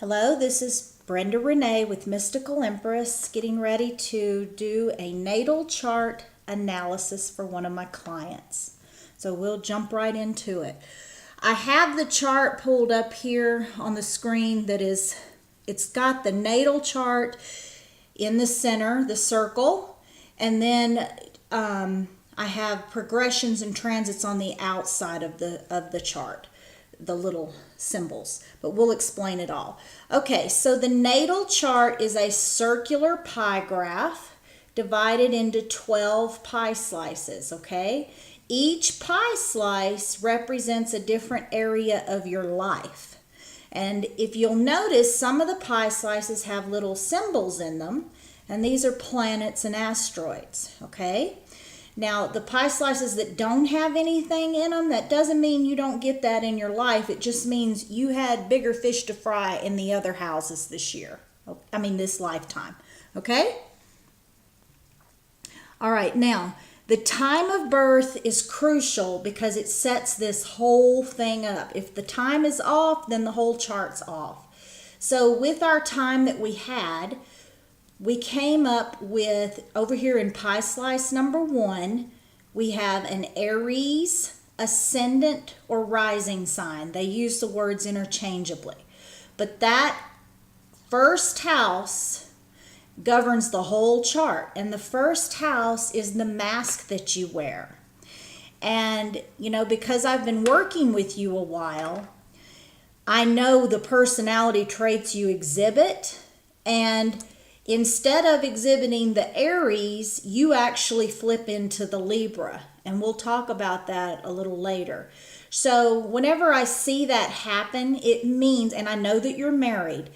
Hello, this is Brenda Renee with Mystical Empress, getting ready to do a natal chart analysis for one of my clients. So we'll jump right into it. I have the chart pulled up here on the screen it's got the natal chart in the center, the circle, and then I have progressions and transits on the outside of the chart, the little symbols, but we'll explain it all. Okay, so the natal chart is a circular pie graph divided into 12 pie slices, okay? Each pie slice represents a different area of your life. And if you'll notice, some of the pie slices have little symbols in them, and these are planets and asteroids, okay? Now, the pie slices that don't have anything in them, that doesn't mean you don't get that in your life. It just means you had bigger fish to fry in the other houses this lifetime. Okay? All right, now, the time of birth is crucial because it sets this whole thing up. If the time is off, then the whole chart's off. So with our time that we had, we came up with, over here in pie slice number 1, we have an Aries, ascendant, or rising sign. They use the words interchangeably. But that first house governs the whole chart. And the first house is the mask that you wear. And, because I've been working with you a while, I know the personality traits you exhibit, and instead of exhibiting the Aries, you actually flip into the Libra, and we'll talk about that a little later. So whenever I see that happen, it means, and I know that you're married,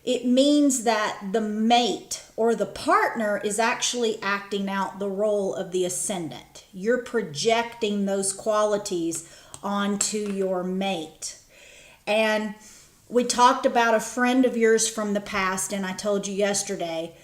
it means that the mate or the partner is actually acting out the role of the ascendant. You're projecting those qualities onto your mate. And we talked about a friend of yours from the past, and I told you yesterday,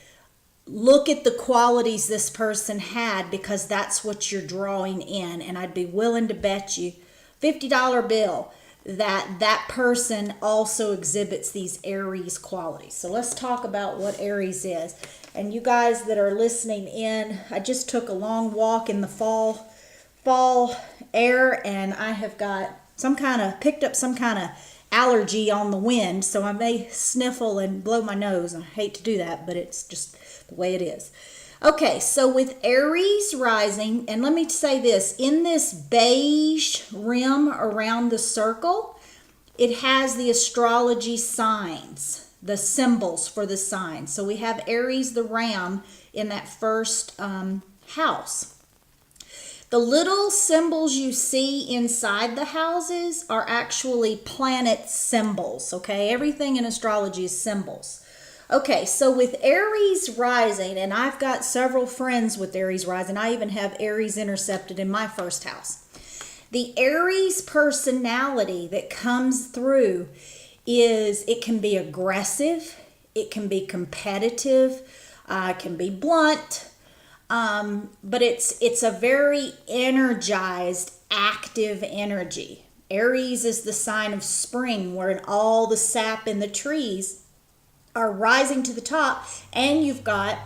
look at the qualities this person had because that's what you're drawing in. And I'd be willing to bet you $50 bill that that person also exhibits these Aries qualities. So let's talk about what Aries is. And you guys that are listening in, I just took a long walk in the fall air, and I have got picked up some kind of allergy on the wind, so I may sniffle and blow my nose. I hate to do that, but it's just the way it is. Okay, so with Aries rising, and let me say this, in this beige rim around the circle, it has the astrology signs, the symbols for the signs. So we have Aries the ram in that first house. The little symbols you see inside the houses are actually planet symbols, okay? Everything in astrology is symbols. Okay, so with Aries rising, and I've got several friends with Aries rising. I even have Aries intercepted in my first house. The Aries personality that comes through it can be aggressive, it can be competitive, it can be blunt, but it's a very energized, active energy. Aries is the sign of spring, where all the sap in the trees are rising to the top, and you've got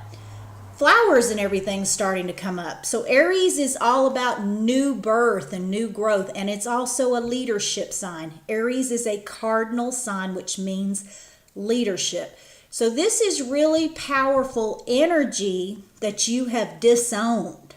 flowers and everything starting to come up. So Aries is all about new birth and new growth, and it's also a leadership sign. Aries is a cardinal sign, which means leadership. So this is really powerful energy that you have disowned,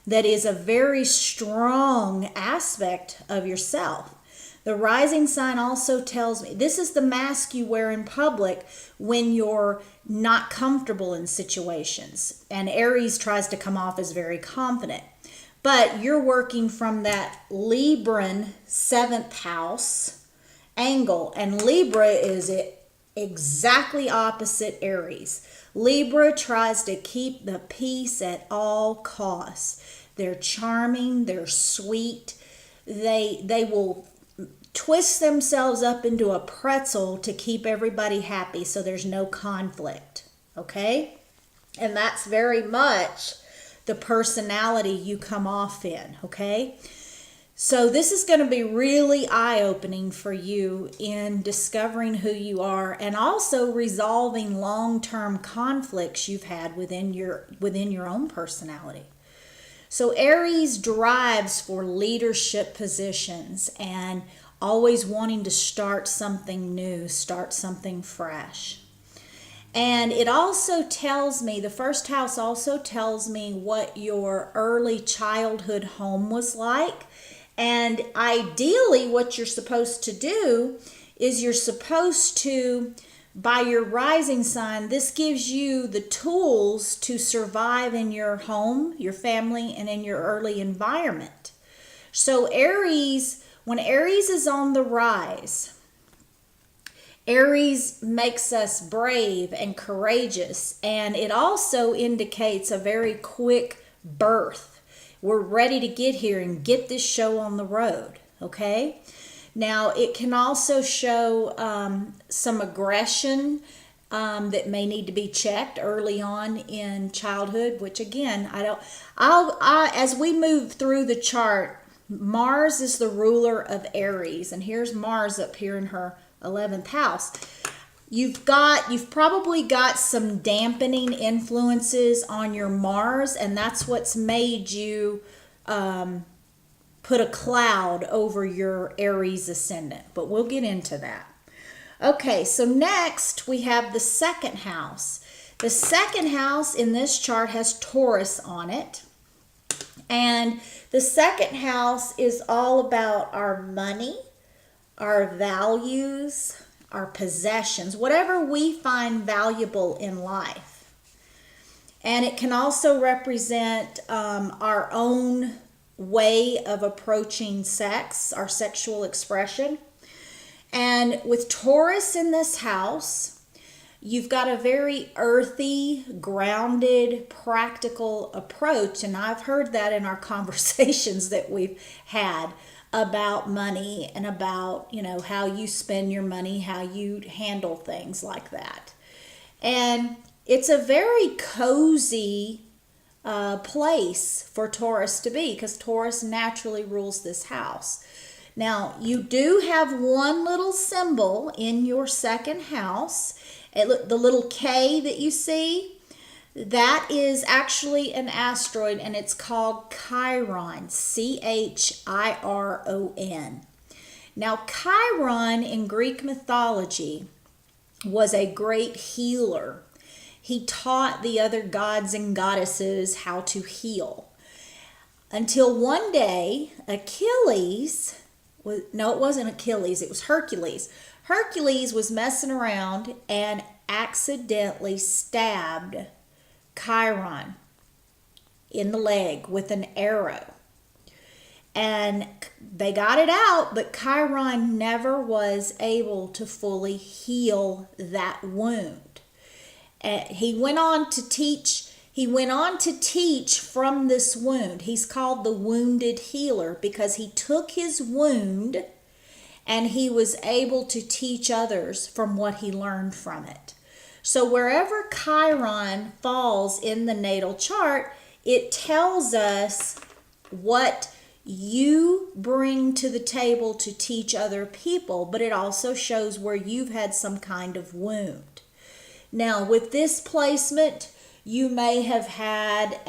that is a very strong aspect of yourself. The rising sign also tells me this is the mask you wear in public when you're not comfortable in situations. And Aries tries to come off as very confident. But you're working from that Libran 7th house angle. And Libra is exactly opposite Aries. Libra tries to keep the peace at all costs. They're charming, they're sweet. They will twist themselves up into a pretzel to keep everybody happy so there's no conflict, okay? And that's very much the personality you come off in, okay? So this is going to be really eye-opening for you in discovering who you are and also resolving long-term conflicts you've had within your own personality. So Aries drives for leadership positions and always wanting to start something new, start something fresh. And it also tells me, the first house also tells me what your early childhood home was like. And ideally, what you're supposed to do is you're supposed to, by your rising sign, this gives you the tools to survive in your home, your family, and in your early environment. So Aries, when Aries is on the rise, Aries makes us brave and courageous, and it also indicates a very quick birth. We're ready to get here and get this show on the road, okay? Now, it can also show some aggression that may need to be checked early on in childhood, which again, as we move through the chart, Mars is the ruler of Aries, and here's Mars up here in her 11th house. You've probably got some dampening influences on your Mars, and that's what's made you put a cloud over your Aries ascendant, but we'll get into that. Okay, so next we have the second house. The second house in this chart has Taurus on it, and the second house is all about our money, our values, our possessions, whatever we find valuable in life. And it can also represent our own way of approaching sex, our sexual expression. And with Taurus in this house, you've got a very earthy, grounded, practical approach. And I've heard that in our conversations that we've had about money and about, how you spend your money, how you handle things like that. And it's a very cozy place for Taurus to be, because Taurus naturally rules this house. Now, you do have one little symbol in your second house. The little K that you see, that is actually an asteroid, and it's called Chiron, Chiron. Now, Chiron in Greek mythology was a great healer. He taught the other gods and goddesses how to heal. Until one day, Achilles, no, it wasn't Achilles, it was Hercules. Hercules was messing around and accidentally stabbed Chiron in the leg with an arrow. And they got it out, but Chiron never was able to fully heal that wound. He went on to teach from this wound. He's called the wounded healer because he took his wound and he was able to teach others from what he learned from it. So wherever Chiron falls in the natal chart, it tells us what you bring to the table to teach other people, but it also shows where you've had some kind of wound. Now, with this placement, you may have had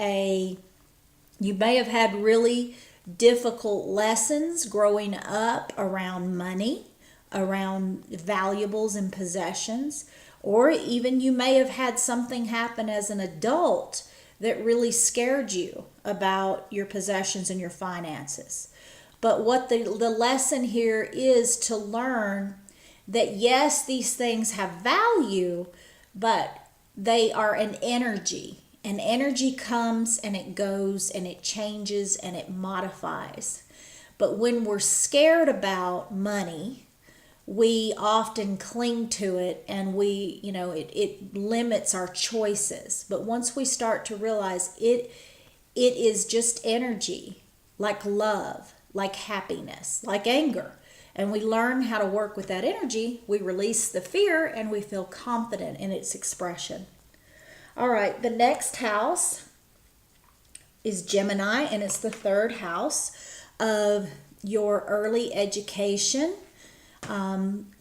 really difficult lessons growing up around money, around valuables and possessions, or even you may have had something happen as an adult that really scared you about your possessions and your finances. But what the lesson here is to learn that yes, these things have value, but they are an energy. And energy comes and it goes and it changes and it modifies. But when we're scared about money, we often cling to it and it limits our choices. But once we start to realize it is just energy, like love, like happiness, like anger, and we learn how to work with that energy, we release the fear and we feel confident in its expression. All right, the next house is Gemini, and it's the third house of your early education,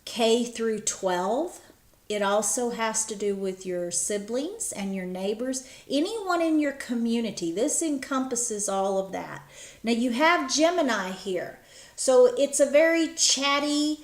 K through 12. It also has to do with your siblings and your neighbors, anyone in your community. This encompasses all of that. Now you have Gemini here. So it's a very chatty,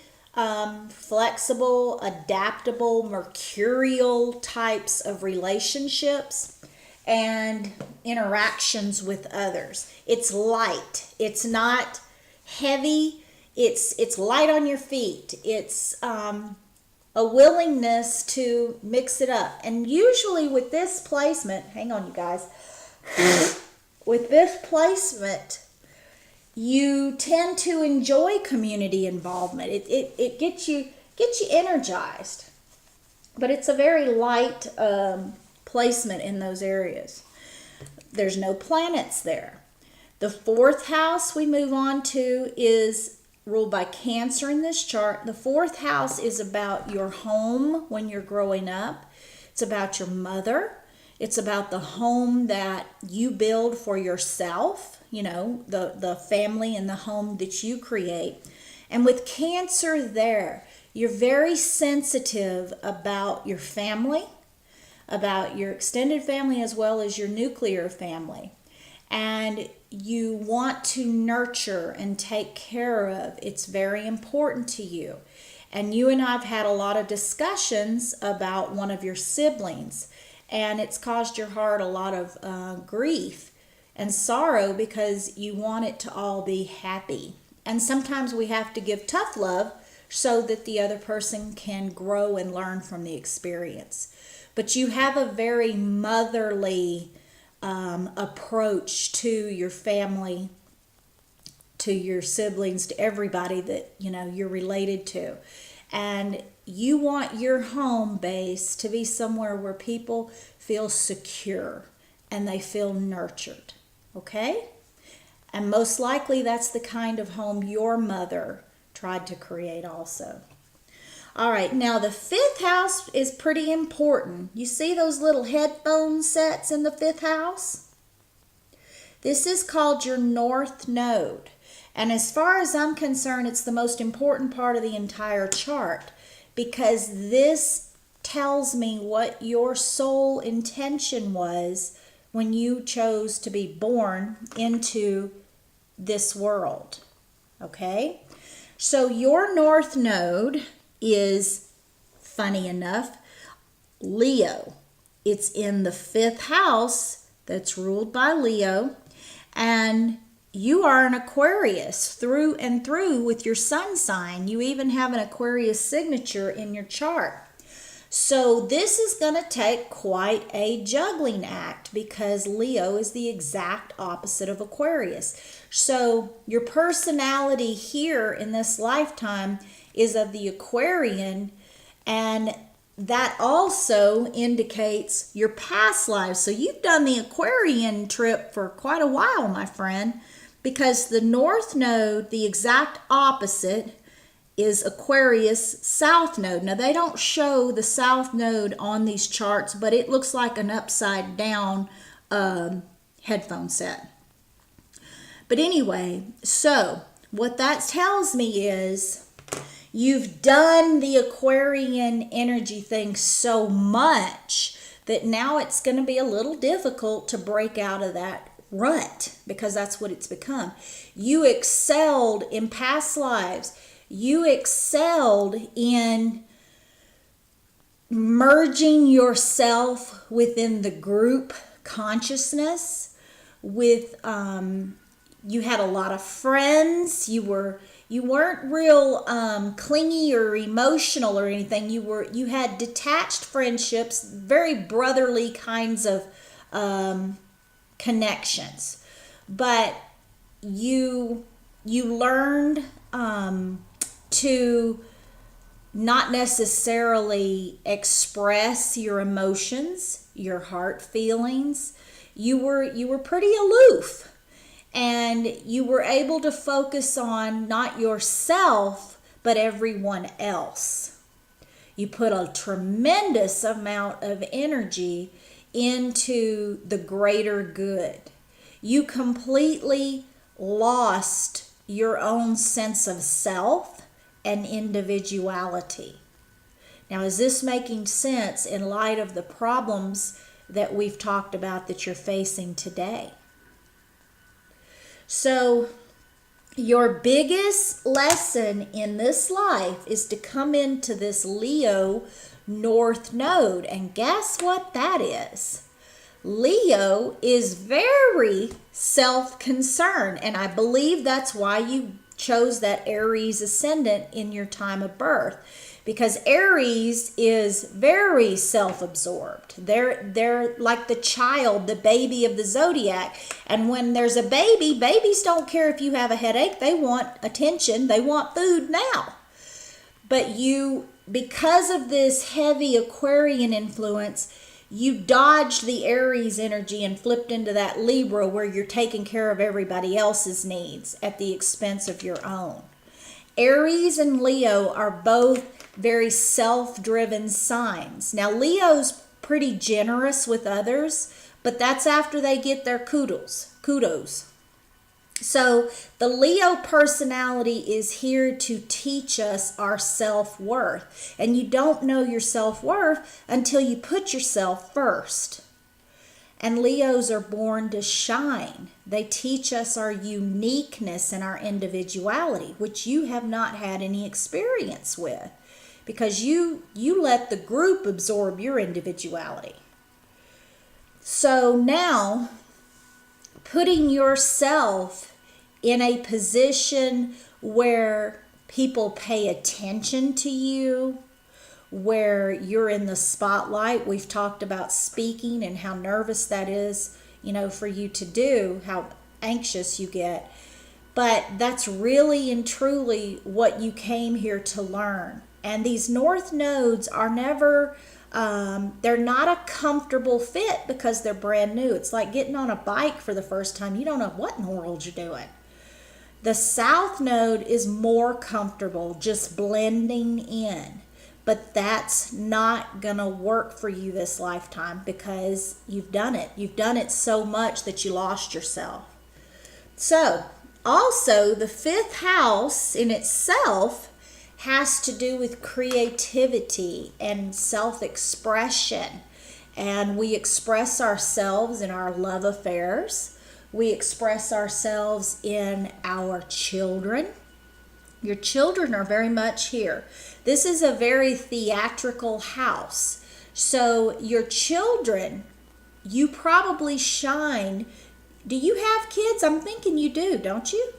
flexible, adaptable, mercurial types of relationships and interactions with others. It's light. It's not heavy. It's light on your feet. It's a willingness to mix it up. And usually with this placement, hang on you guys, with this placement, you tend to enjoy community involvement. It gets you energized. But it's a very light placement in those areas. There's no planets there. The 4th house we move on to is ruled by Cancer in this chart. The 4th house is about your home when you're growing up. It's about your mother. It's about the home that you build for yourself, you know, the family and the home that you create. And with Cancer there, you're very sensitive about your family, about your extended family as well as your nuclear family. And you want to nurture and take care of. It's very important to you. And you and I have had a lot of discussions about one of your siblings, and it's caused your heart a lot of grief and sorrow because you want it to all be happy. And sometimes we have to give tough love so that the other person can grow and learn from the experience. But you have a very motherly approach to your family, to your siblings, to everybody that you know you're related to. And you want your home base to be somewhere where people feel secure and they feel nurtured. Okay? And most likely that's the kind of home your mother tried to create also. All right, now the 5th house is pretty important. You see those little headphone sets in the 5th house? This is called your North Node. And as far as I'm concerned, it's the most important part of the entire chart because this tells me what your soul intention was when you chose to be born into this world. Okay? So your North Node is, funny enough, Leo. It's in the 5th house that's ruled by Leo, and you are an Aquarius through and through with your sun sign. You even have an Aquarius signature in your chart. So this is going to take quite a juggling act because Leo is the exact opposite of Aquarius. So your personality here in this lifetime is of the Aquarian, and that also indicates your past lives. So you've done the Aquarian trip for quite a while, my friend, because the North Node, the exact opposite, is Aquarius South Node. Now they don't show the South Node on these charts, but it looks like an upside down headphone set. But anyway, so what that tells me is you've done the Aquarian energy thing so much that now it's going to be a little difficult to break out of that rut because that's what it's become. You excelled in past lives. You excelled in merging yourself within the group consciousness with you had a lot of friends. You weren't real clingy or emotional or anything. You had detached friendships, very brotherly kinds of connections. But you learned to not necessarily express your emotions, your heart feelings. You were pretty aloof. And you were able to focus on not yourself, but everyone else. You put a tremendous amount of energy into the greater good. You completely lost your own sense of self and individuality. Now, is this making sense in light of the problems that we've talked about that you're facing today? So, your biggest lesson in this life is to come into this Leo North Node. And guess what that is? Leo is very self-concerned. And I believe that's why you chose that Aries ascendant in your time of birth. Because Aries is very self-absorbed. They're like the child, the baby of the zodiac. And when there's a baby, babies don't care if you have a headache. They want attention. They want food now. But you, because of this heavy Aquarian influence, you dodged the Aries energy and flipped into that Libra where you're taking care of everybody else's needs at the expense of your own. Aries and Leo are both very self-driven signs. Now, Leo's pretty generous with others, but that's after they get their kudos. So the Leo personality is here to teach us our self-worth. And you don't know your self-worth until you put yourself first. And Leos are born to shine. They teach us our uniqueness and our individuality, which you have not had any experience with, because you let the group absorb your individuality. So now, putting yourself in a position where people pay attention to you, where you're in the spotlight. We've talked about speaking and how nervous that is, for you to do, how anxious you get. But that's really and truly what you came here to learn. And these North Nodes are never, they're not a comfortable fit because they're brand new. It's like getting on a bike for the first time. You don't know what in the world you're doing. The South Node is more comfortable, just blending in. But that's not going to work for you this lifetime because you've done it. You've done it so much that you lost yourself. So, also, the fifth house in itself has to do with creativity and self-expression. And we express ourselves in our love affairs. We express ourselves in our children. Your children are very much here. This is a very theatrical house. So your children, you probably shine. Do you have kids? I'm thinking you do, don't you?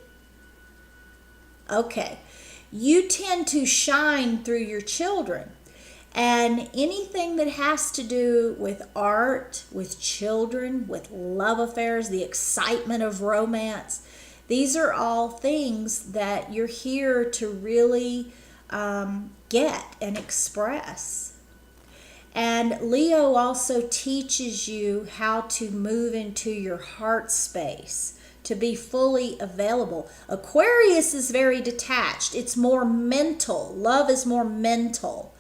Okay. You tend to shine through your children. And anything that has to do with art, with children, with love affairs, the excitement of romance, these are all things that you're here to really get and express. And Leo also teaches you how to move into your heart space, to be fully available. Aquarius is very detached. It's more mental. Love is more mental.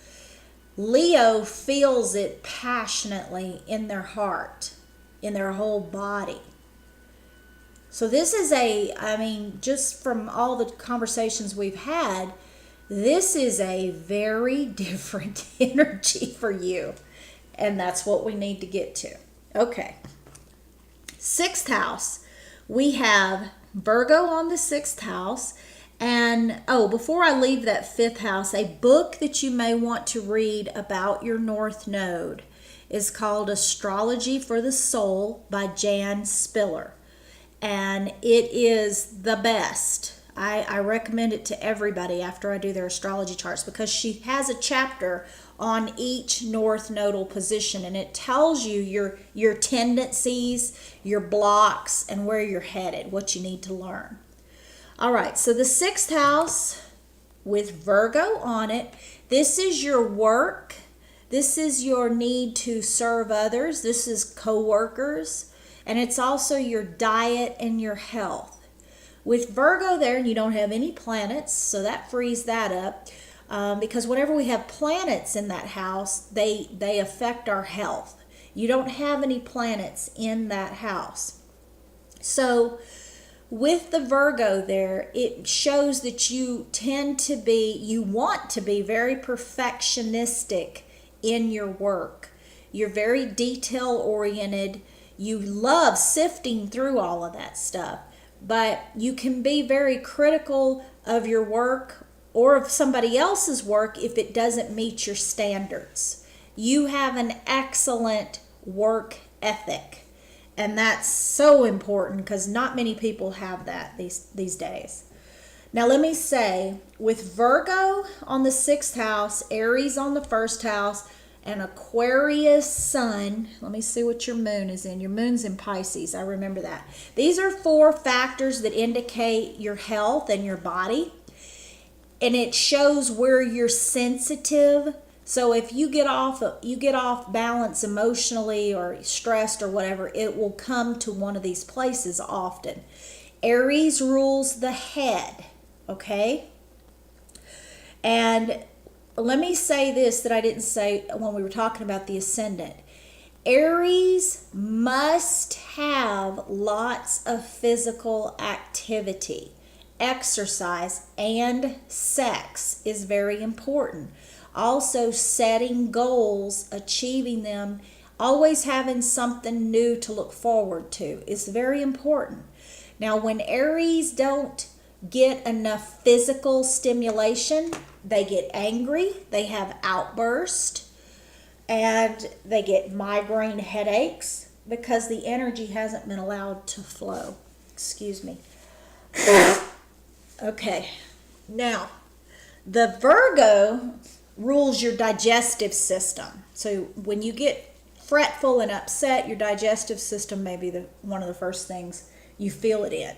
Leo feels it passionately in their heart, in their whole body. So this is just from all the conversations we've had, this is a very different energy for you. And that's what we need to get to. Okay. Sixth house. We have Virgo on the sixth house. And, before I leave that fifth house, a book that you may want to read about your North Node is called Astrology for the Soul by Jan Spiller. And it is the best. I recommend it to everybody after I do their astrology charts because she has a chapter on each North Nodal position, and it tells you your tendencies, your blocks, and where you're headed, what you need to learn. All right, so the sixth house with Virgo on it, this is your work. This is your need to serve others. This is co-workers. And it's also your diet and your health. With Virgo there, you don't have any planets, so that frees that up. Because whenever we have planets in that house, they affect our health. You don't have any planets in that house. So with the Virgo there, it shows that you want to be very perfectionistic in your work. You're very detail oriented. You love sifting through all of that stuff, but you can be very critical of your work or of somebody else's work if it doesn't meet your standards. You have an excellent work ethic. And that's so important because not many people have that these days. Now let me say, with Virgo on the 6th house, Aries on the 1st house, and Aquarius sun, let me see what your moon is in. Your moon's in Pisces, I remember that. These are 4 factors that indicate your health and your body. And it shows where you're sensitive. So if you get off balance emotionally or stressed or whatever, it will come to one of these places often. Aries rules the head, okay? And let me say this that I didn't say when we were talking about the ascendant. Aries must have lots of physical activity. Exercise and sex is very important. Also, setting goals, achieving them, always having something new to look forward to is very important. Now, when Aries don't get enough physical stimulation, they get angry, they have outbursts, and they get migraine headaches because the energy hasn't been allowed to flow. Excuse me. Okay, now, the Virgo rules your digestive system. So when you get fretful and upset, your digestive system may be one of the first things you feel it in.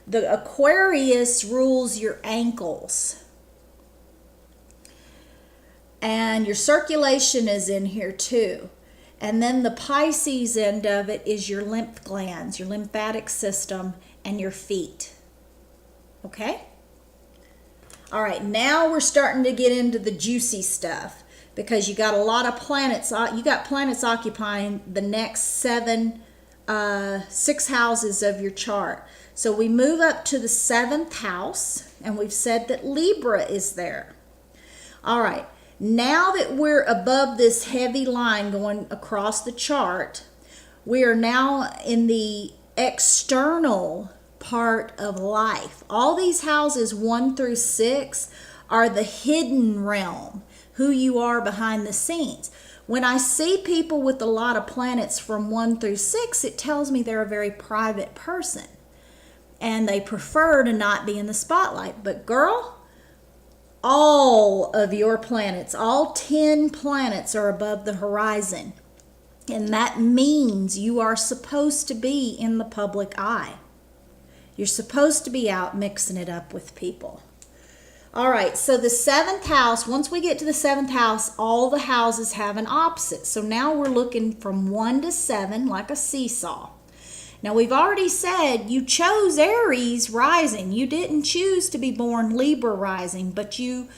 The Aquarius rules your ankles. And your circulation is in here too. And then the Pisces end of it is your lymph glands, your lymphatic system, and your feet. Okay? All right, now we're starting to get into the juicy stuff because you got a lot of planets. You got planets occupying the next 6 houses of your chart. So we move up to the 7th house, and we've said that Libra is there. All right, now that we're above this heavy line going across the chart, we are now in the external part of life. All these houses 1 through 6 are the hidden realm, who you are behind the scenes. When I see people with a lot of planets from 1 through 6, it tells me they're a very private person and they prefer to not be in the spotlight. But girl, all of your planets, all 10 planets are above the horizon. And that means you are supposed to be in the public eye. You're supposed to be out mixing it up with people. All right, so the 7th house, once we get to the 7th house, all the houses have an opposite. So now we're looking from 1 to 7 like a seesaw. Now we've already said you chose Aries rising. You didn't choose to be born Libra rising, but you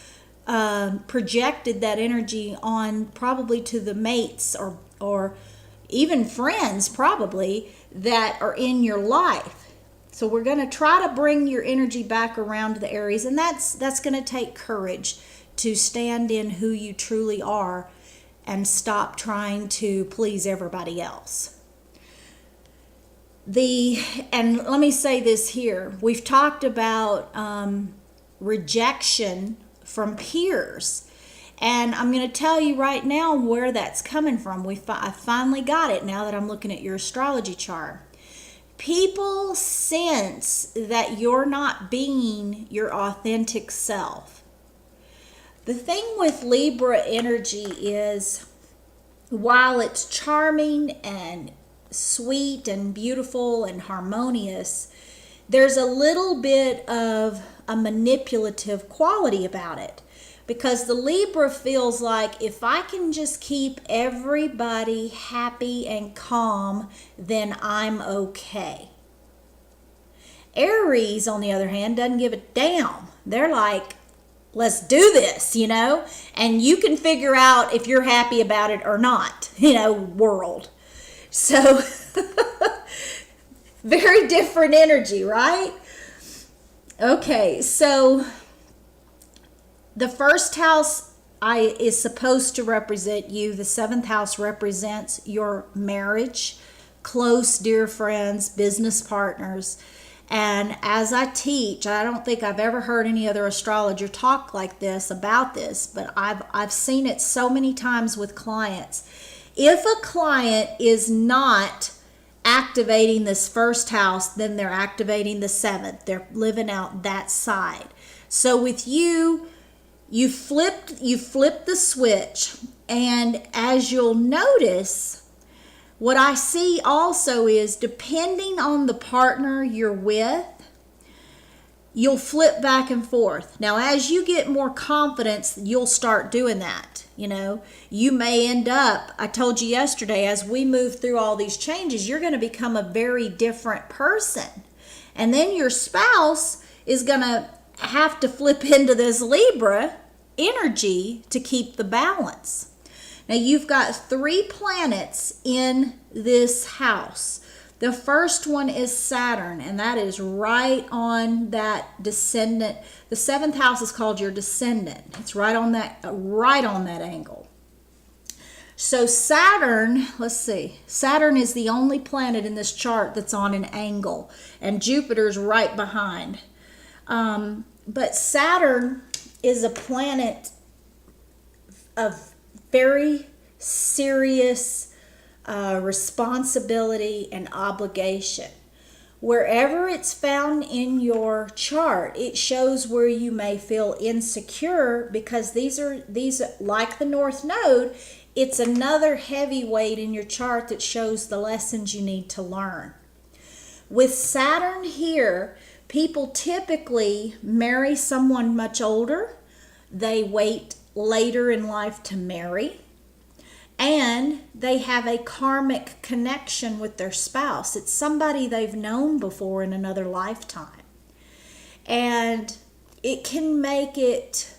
projected that energy on probably to the mates or even friends probably that are in your life. So we're going to try to bring your energy back around to the Aries, and that's going to take courage to stand in who you truly are and stop trying to please everybody else. And let me say this here. We've talked about rejection from peers. And I'm going to tell you right now where that's coming from. I finally got it now that I'm looking at your astrology chart. People sense that you're not being your authentic self. The thing with Libra energy is, while it's charming and sweet and beautiful and harmonious, there's a little bit of a manipulative quality about it. Because the Libra feels like if I can just keep everybody happy and calm, then I'm okay. Aries, on the other hand, doesn't give a damn. They're like, let's do this, and you can figure out if you're happy about it or not, world. So Very different energy, right? Okay, so the first house is supposed to represent you. The seventh house represents your marriage, close, dear friends, business partners. And as I teach, I don't think I've ever heard any other astrologer talk like this about this, but I've seen it so many times with clients. If a client is not activating this first house, then they're activating the seventh. They're living out that side. So with you, you flipped the switch, and as you'll notice, what I see also is, depending on the partner you're with, you'll flip back and forth. Now, as you get more confidence, you'll start doing that. You know, you may end up, I told you yesterday, as we move through all these changes, you're going to become a very different person. And then your spouse is going to have to flip into this Libra energy to keep the balance. Now, you've got 3 planets in this house. The first one is Saturn, and that is right on that descendant. The 7th house is called your descendant. It's right on that angle. So Saturn, let's see. Saturn is the only planet in this chart that's on an angle, and Jupiter's right behind. But Saturn is a planet of very serious responsibility and obligation. Wherever it's found in your chart, it shows where you may feel insecure, because these like the North Node, it's another heavy weight in your chart that shows the lessons you need to learn. With Saturn here, people typically marry someone much older. They wait later in life to marry. And they have a karmic connection with their spouse. It's somebody they've known before in another lifetime. And it can make it,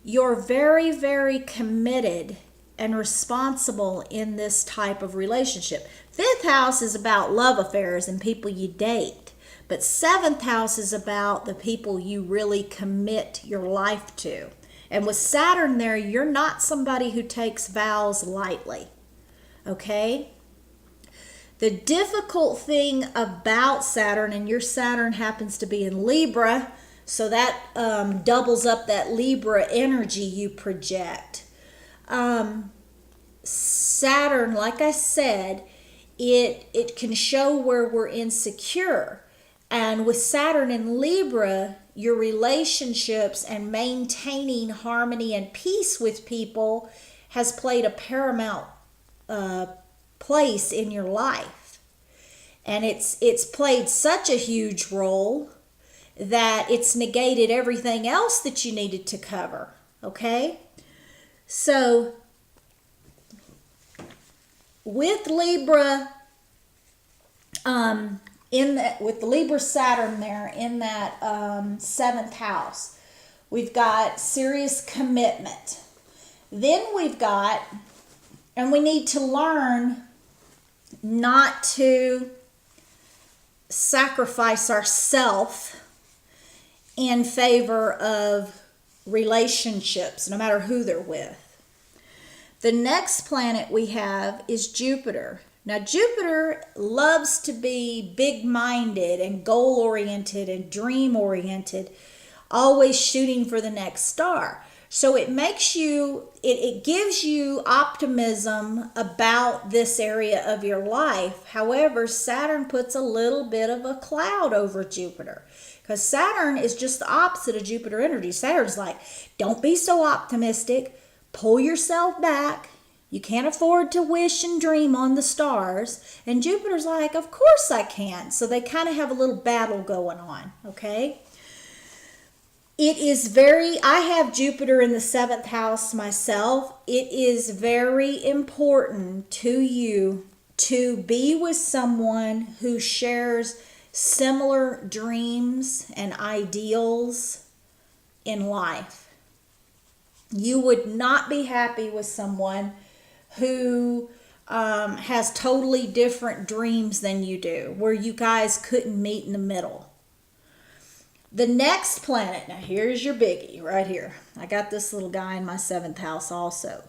you're very, very committed and responsible in this type of relationship. 5th house is about love affairs and people you date. But 7th house is about the people you really commit your life to. And with Saturn there, you're not somebody who takes vows lightly, okay? The difficult thing about Saturn, and your Saturn happens to be in Libra, so that doubles up that Libra energy you project. Saturn, like I said, it can show where we're insecure. And with Saturn in Libra, your relationships and maintaining harmony and peace with people has played a paramount place in your life. And it's played such a huge role that it's negated everything else that you needed to cover, okay? So with Libra, with the Libra Saturn there in that 7th house, we've got serious commitment. Then we've got, and we need to learn not to sacrifice ourselves in favor of relationships, no matter who they're with. The next planet we have is Jupiter. Now, Jupiter loves to be big-minded and goal-oriented and dream-oriented, always shooting for the next star. So it makes you, it gives you optimism about this area of your life. However, Saturn puts a little bit of a cloud over Jupiter, because Saturn is just the opposite of Jupiter energy. Saturn's like, don't be so optimistic, pull yourself back. You can't afford to wish and dream on the stars. And Jupiter's like, of course I can. So they kind of have a little battle going on, okay? It is I have Jupiter in the 7th house myself. It is very important to you to be with someone who shares similar dreams and ideals in life. You would not be happy with someone who has totally different dreams than you do, where you guys couldn't meet in the middle. The next planet, now here's your biggie right here. I got this little guy in my 7th house also.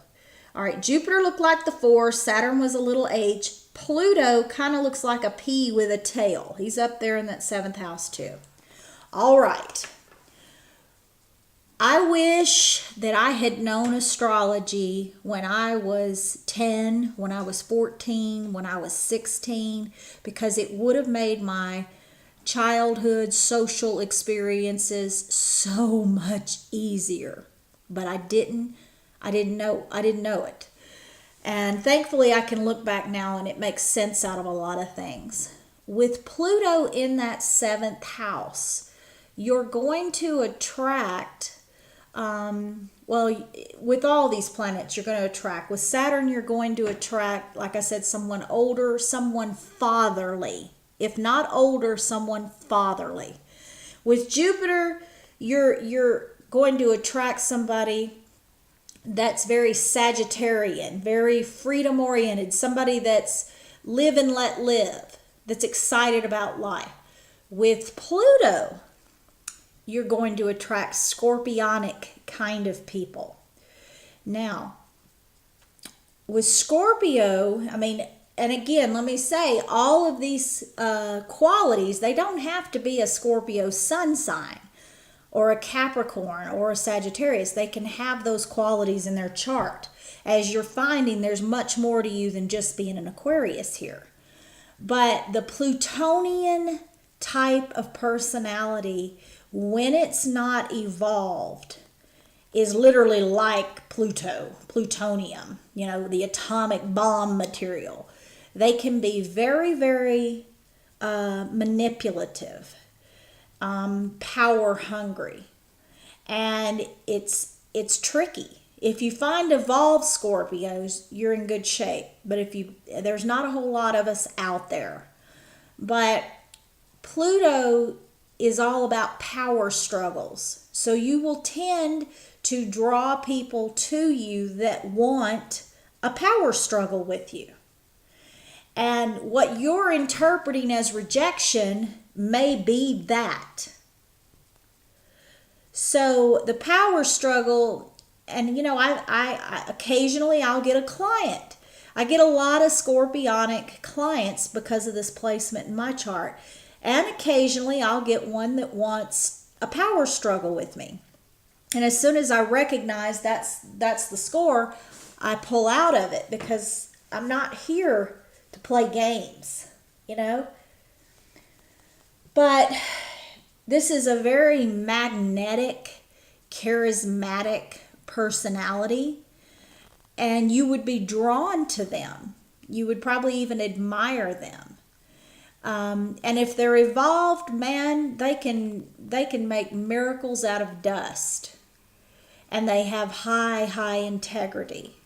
All right, Jupiter looked like the 4, Saturn was a little H, Pluto kind of looks like a P with a tail. He's up there in that 7th house too. All right. I wish that I had known astrology when I was 10, when I was 14, when I was 16, because it would have made my childhood social experiences so much easier. But I didn't know it. And thankfully I can look back now and it makes sense out of a lot of things. With Pluto in that 7th house, you're going to attract, with all these planets, you're going to attract. With Saturn, you're going to attract, like I said, someone older, someone fatherly. If not older, someone fatherly. With Jupiter, you're going to attract somebody that's very Sagittarian, very freedom oriented, somebody that's live and let live, that's excited about life. With Pluto, you're going to attract scorpionic kind of people. Now, with Scorpio, and again, let me say, all of these qualities, they don't have to be a Scorpio sun sign or a Capricorn or a Sagittarius. They can have those qualities in their chart. As you're finding, there's much more to you than just being an Aquarius here. But the Plutonian type of personality, when it's not evolved, is literally like plutonium, the atomic bomb material. They can be very, very manipulative, power hungry, and it's tricky. If you find evolved Scorpios, you're in good shape. But there's not a whole lot of us out there. But Pluto is all about power struggles. So you will tend to draw people to you that want a power struggle with you. And what you're interpreting as rejection may be that. So the power struggle, and I occasionally I'll get a client. I get a lot of scorpionic clients because of this placement in my chart. And occasionally I'll get one that wants a power struggle with me. And as soon as I recognize that's the score, I pull out of it, because I'm not here to play games, But this is a very magnetic, charismatic personality, and you would be drawn to them. You would probably even admire them. And if they're evolved, man, they can make miracles out of dust. And they have high integrity.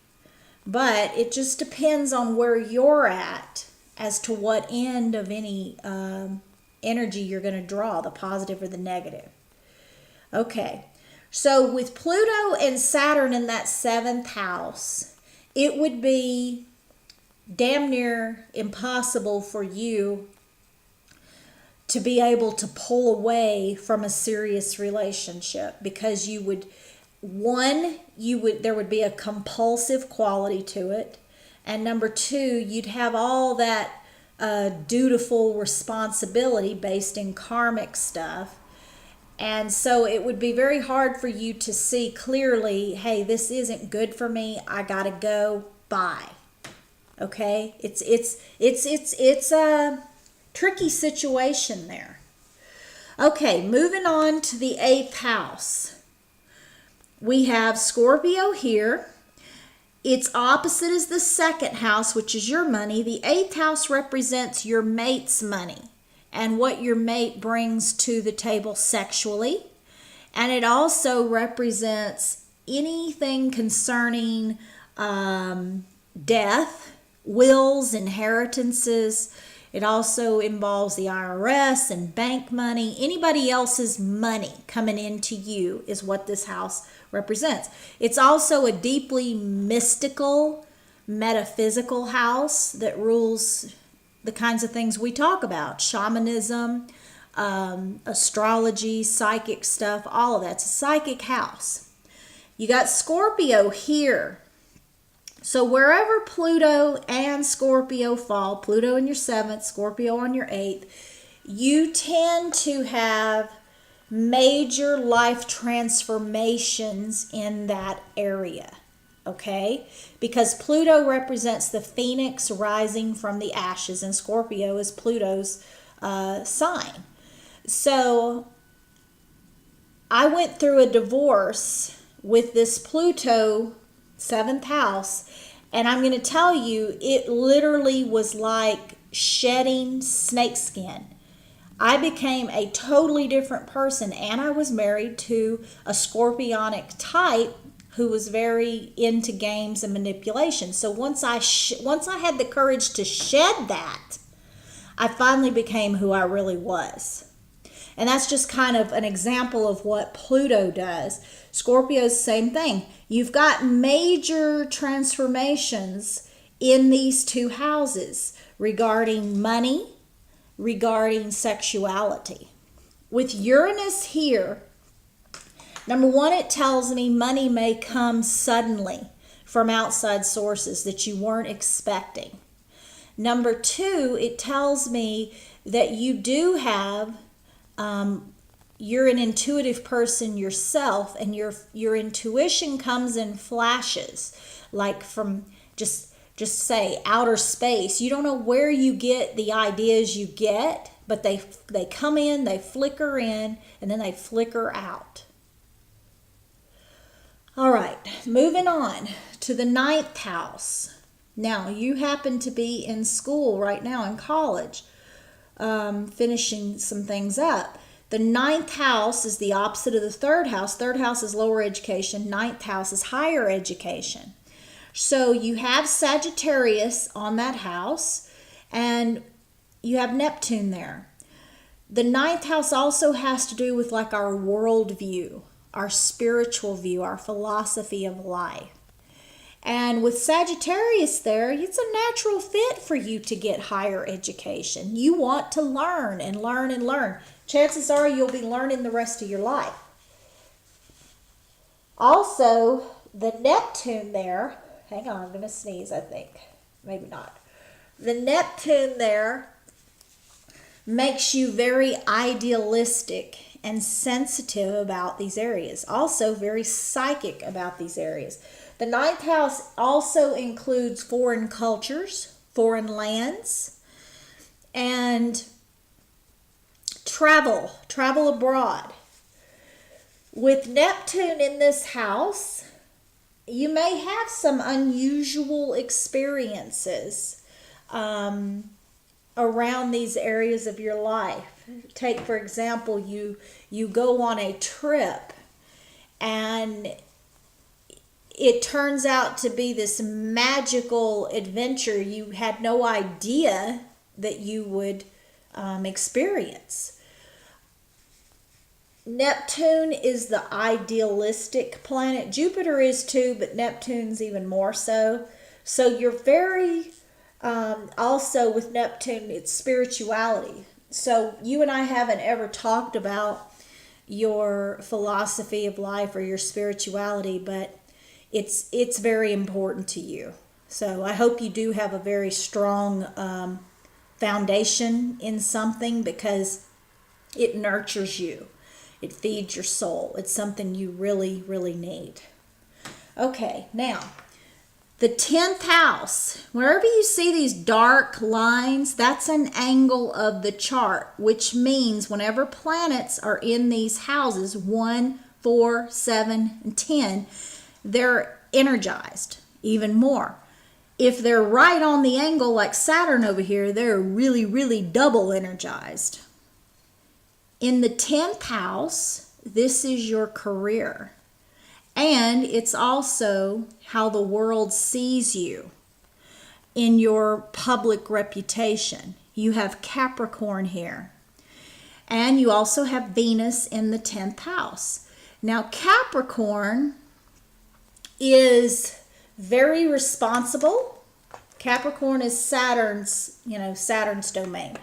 But it just depends on where you're at as to what end of any energy you're going to draw, the positive or the negative. Okay, so with Pluto and Saturn in that 7th house, it would be damn near impossible for you to be able to pull away from a serious relationship, because there would be a compulsive quality to it, and number 2, you'd have all that dutiful responsibility based in karmic stuff, and so it would be very hard for you to see clearly, hey, this isn't good for me, I gotta go, bye. Okay, it's a tricky situation there. Okay, moving on to the 8th house. We have Scorpio here. Its opposite is the 2nd house, which is your money. The 8th house represents your mate's money and what your mate brings to the table sexually. And it also represents anything concerning death, wills, inheritances. It also involves the IRS and bank money. Anybody else's money coming into you is what this house represents. It's also a deeply mystical metaphysical house that rules the kinds of things we talk about: shamanism, astrology, psychic stuff, all of that. It's a psychic house. You got Scorpio here. So wherever Pluto and Scorpio fall, Pluto in your 7th, Scorpio on your 8th, you tend to have major life transformations in that area, okay? Because Pluto represents the phoenix rising from the ashes, and Scorpio is Pluto's sign. So I went through a divorce with this Pluto 7th house, and I'm going to tell you, it literally was like shedding snakeskin. I became a totally different person, and I was married to a Scorpionic type who was very into games and manipulation. So once I had the courage to shed that, I finally became who I really was. And that's just kind of an example of what Pluto does. Scorpio's same thing. You've got major transformations in these two houses regarding money, regarding sexuality. With Uranus here, number one, it tells me money may come suddenly from outside sources that you weren't expecting. Number two, it tells me that you do have you're an intuitive person yourself, and your intuition comes in flashes, like from just say outer space. You don't know where you get the ideas you get, but they come in, they flicker in, and then they flicker out. All right, moving on to the 9th house. Now, you happen to be in school right now, in college, finishing some things up. The 9th house is the opposite of the 3rd house. 3rd house is lower education. 9th house is higher education. So you have Sagittarius on that house, and you have Neptune there. The 9th house also has to do with like our worldview, our spiritual view, our philosophy of life. And with Sagittarius there, it's a natural fit for you to get higher education. You want to learn and learn and learn. Chances are you'll be learning the rest of your life. Also, the Neptune there, hang on, I'm going to sneeze, I think. Maybe not. The Neptune there makes you very idealistic and sensitive about these areas. Also very psychic about these areas. The 9th house also includes foreign cultures, foreign lands, and travel abroad. With Neptune in this house, you may have some unusual experiences around these areas of your life. Take, for example, you go on a trip, and it turns out to be this magical adventure you had no idea that you would experience. Neptune is the idealistic planet. Jupiter is too, but Neptune's even more so. So you're very, also with Neptune, it's spirituality. So you and I haven't ever talked about your philosophy of life or your spirituality, but it's very important to you. So I hope you do have a very strong foundation in something, because it nurtures you. It feeds your soul. It's something you really, really need. Okay, now, the 10th house. Wherever you see these dark lines, that's an angle of the chart, which means whenever planets are in these houses, 1, 4, 7, and 10, they're energized even more. If they're right on the angle like Saturn over here, they're really, really double energized. In the 10th house, this is your career. And it's also how the world sees you in your public reputation. You have Capricorn here. And you also have Venus in the 10th house. Now, Capricorn is very responsible. Capricorn is Saturn's, Saturn's domain.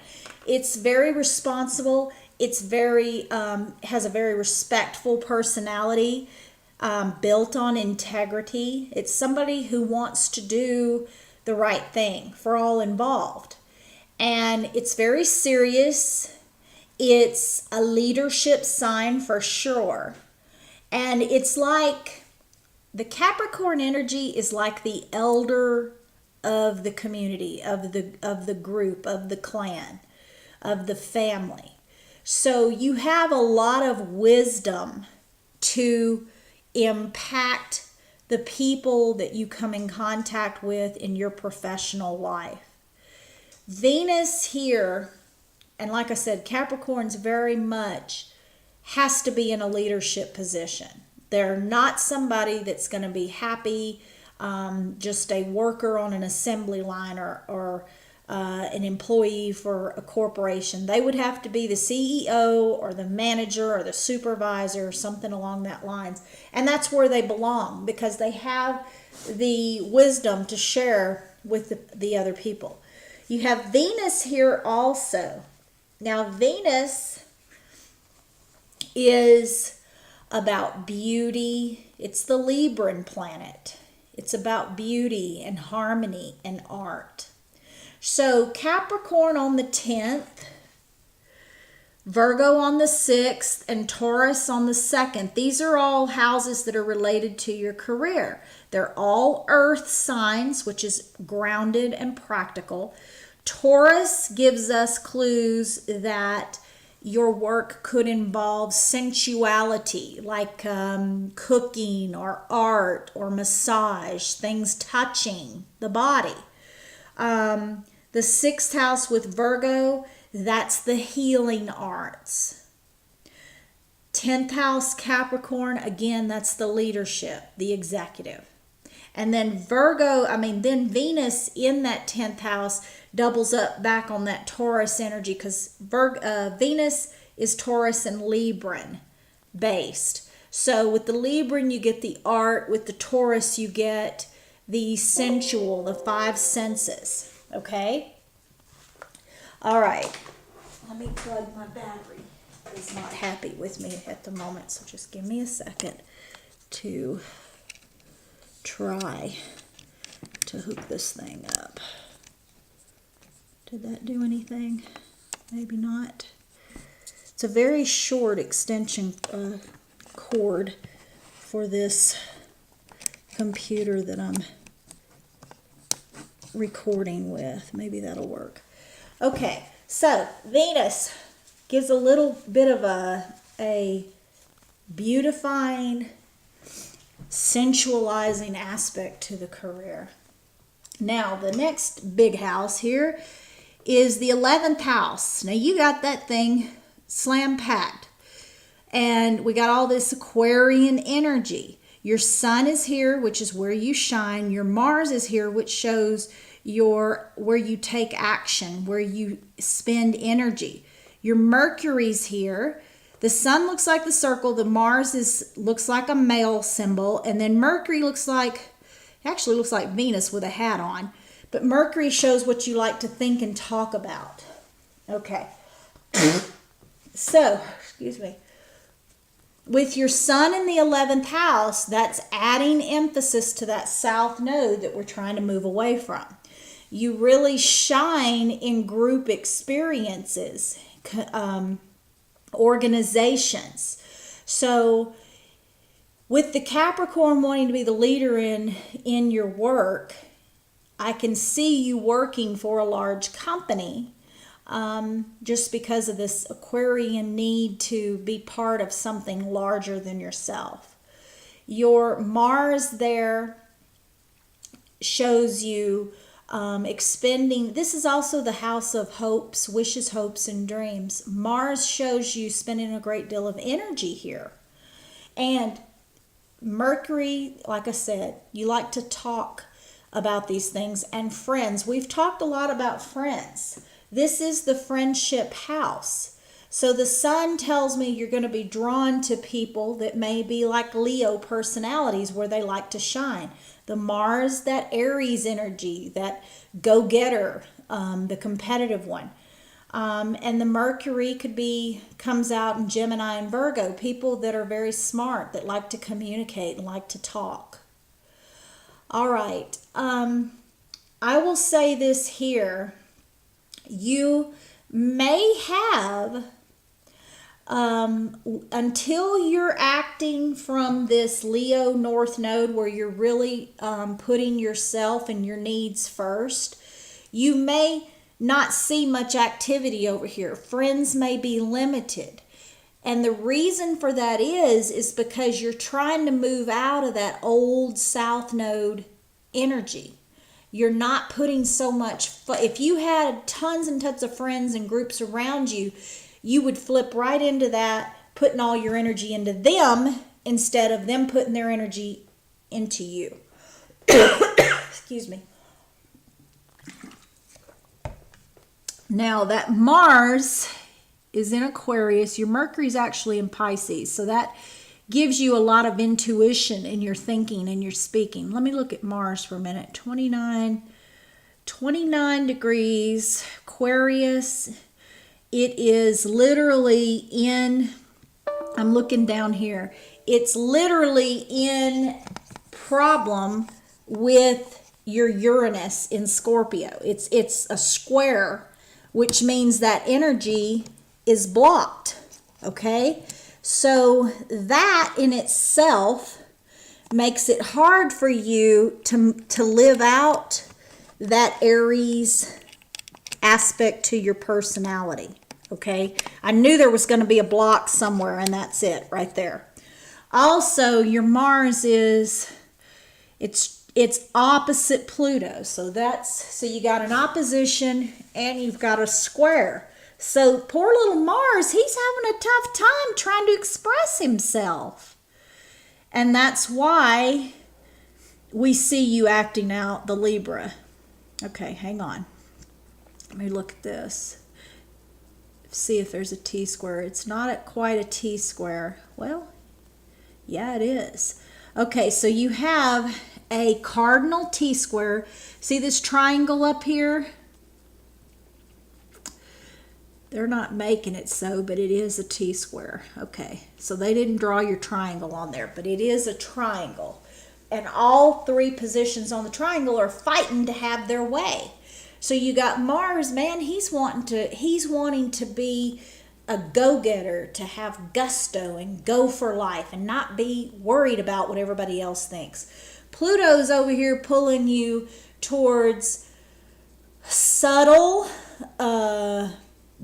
It's very responsible. It's very, has a very respectful personality, built on integrity. It's somebody who wants to do the right thing for all involved. And it's very serious. It's a leadership sign for sure. And it's like the Capricorn energy is like the elder of the community, of the group, of the clan, of the family. So you have a lot of wisdom to impact the people that you come in contact with in your professional life. Venus here, and like I said, Capricorn's very much has to be in a leadership position. They're not somebody that's going to be happy, just a worker on an assembly line or an employee for a corporation. They would have to be the CEO or the manager or the supervisor or something along that lines. And that's where they belong because they have the wisdom to share with the other people. You have Venus here also. Now Venus is about beauty. It's the Libran planet. It's about beauty and harmony and art. So Capricorn on the 10th, Virgo on the 6th, and Taurus on the 2nd. These are all houses that are related to your career. They're all earth signs, which is grounded and practical. Taurus gives us clues that your work could involve sensuality, like cooking or art or massage, things touching the body. The 6th house with Virgo, that's the healing arts. 10th house Capricorn, again, that's the leadership, the executive. And then then Venus in that 10th house doubles up back on that Taurus energy because Venus is Taurus and Libran based. So with the Libran, you get the art. With the Taurus, you get the sensual, the 5 senses. Okay? All right. Let me plug my battery. It's not happy with me at the moment, so just give me a second to try to hook this thing up. Did that do anything? Maybe not. It's a very short extension cord for this computer that I'm recording with. Maybe that'll work. Okay, so Venus gives a little bit of a beautifying, sensualizing aspect to the career. Now, the next big house here is the 11th house. Now, you got that thing slam packed. And we got all this Aquarian energy. Your sun is here, which is where you shine. Your Mars is here, which shows where you take action, where you spend energy. Your Mercury's here. The sun looks like the circle. The Mars looks like a male symbol. And then Mercury looks like Venus with a hat on. But Mercury shows what you like to think and talk about. Okay. So, excuse me. With your sun in the 11th house, that's adding emphasis to that south node that we're trying to move away from. You really shine in group experiences, organizations. So with the Capricorn wanting to be the leader in your work, I can see you working for a large company just because of this Aquarian need to be part of something larger than yourself. Your Mars there shows you expending. This is also the house of hopes, wishes, hopes, and dreams. Mars shows you spending a great deal of energy here. And Mercury, like I said, you like to talk about these things. And friends, we've talked a lot about friends. This is the friendship house. So the sun tells me you're going to be drawn to people that may be like Leo personalities where they like to shine. The Mars, that Aries energy, that go-getter, the competitive one. And the Mercury comes out in Gemini and Virgo, people that are very smart, that like to communicate and like to talk. All right. I will say this here. You may have, until you're acting from this Leo North Node where you're really putting yourself and your needs first, you may not see much activity over here. Friends may be limited. And the reason for that is because you're trying to move out of that old South Node energy. You're not putting so much, if you had tons and tons of friends and groups around you, you would flip right into that, putting all your energy into them instead of them putting their energy into you. Excuse me. Now that Mars is in Aquarius, your Mercury's actually in Pisces, so that gives you a lot of intuition in your thinking and your speaking. Let me look at Mars for a minute. 29 degrees, Aquarius. It is literally in, I'm looking down here, it's literally in problem with your Uranus in Scorpio. It's a square, which means that energy is blocked, okay? So that in itself makes it hard for you to live out that Aries aspect to your personality, okay? I knew there was going to be a block somewhere, and that's it right there. Also, your Mars is, it's opposite Pluto. So you got an opposition and you've got a square. So poor little Mars, he's having a tough time trying to express himself. And that's why we see you acting out the Libra. Okay, hang on. Let me look at this. See if there's a T-square. It's not quite a T-square. Well, yeah, it is. Okay, so you have a cardinal T-square. See this triangle up here? They're not making it so, but it is a T-square. Okay, so they didn't draw your triangle on there, but it is a triangle. And all three positions on the triangle are fighting to have their way. So you got Mars, man, he's wanting to be a go-getter, to have gusto and go for life and not be worried about what everybody else thinks. Pluto's over here pulling you towards subtle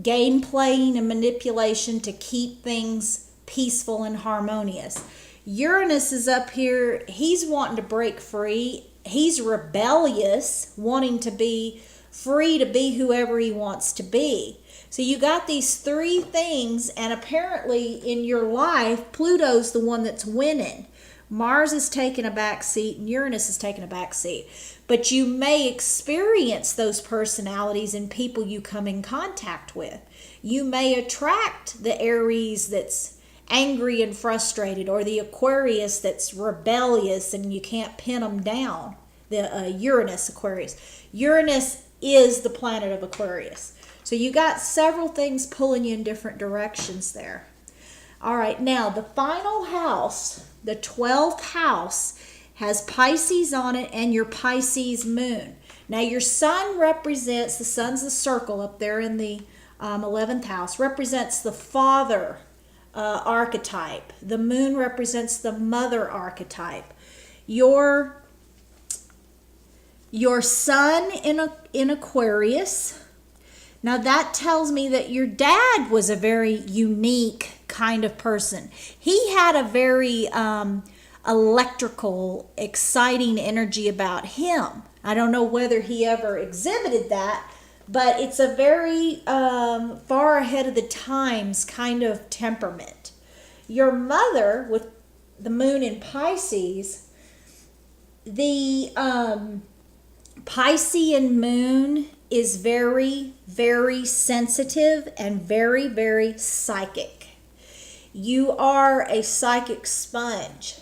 game playing and manipulation to keep things peaceful and harmonious. Uranus is up here. He's wanting to break free. He's rebellious, wanting to be free to be whoever he wants to be. So you got these three things, and apparently in your life, Pluto's the one that's winning. Mars is taking a back seat and Uranus is taking a back seat. But you may experience those personalities in people you come in contact with. You may attract the Aries that's angry and frustrated, or the Aquarius that's rebellious and you can't pin them down. The Uranus Aquarius. Uranus is the planet of Aquarius. So you got several things pulling you in different directions there. All right, now the final house, the 12th house, has Pisces on it and your Pisces moon. Now your sun represents, the sun's the circle up there in the 11th house, represents the father archetype. The moon represents the mother archetype. Your sun in Aquarius. Now that tells me that your dad was a very unique kind of person. He had a very electrical, exciting energy about him. I don't know whether he ever exhibited that, but it's a very far ahead of the times kind of temperament. Your mother, with the moon in Pisces, the Piscean moon is very, very sensitive and very, very psychic. You are a psychic sponge.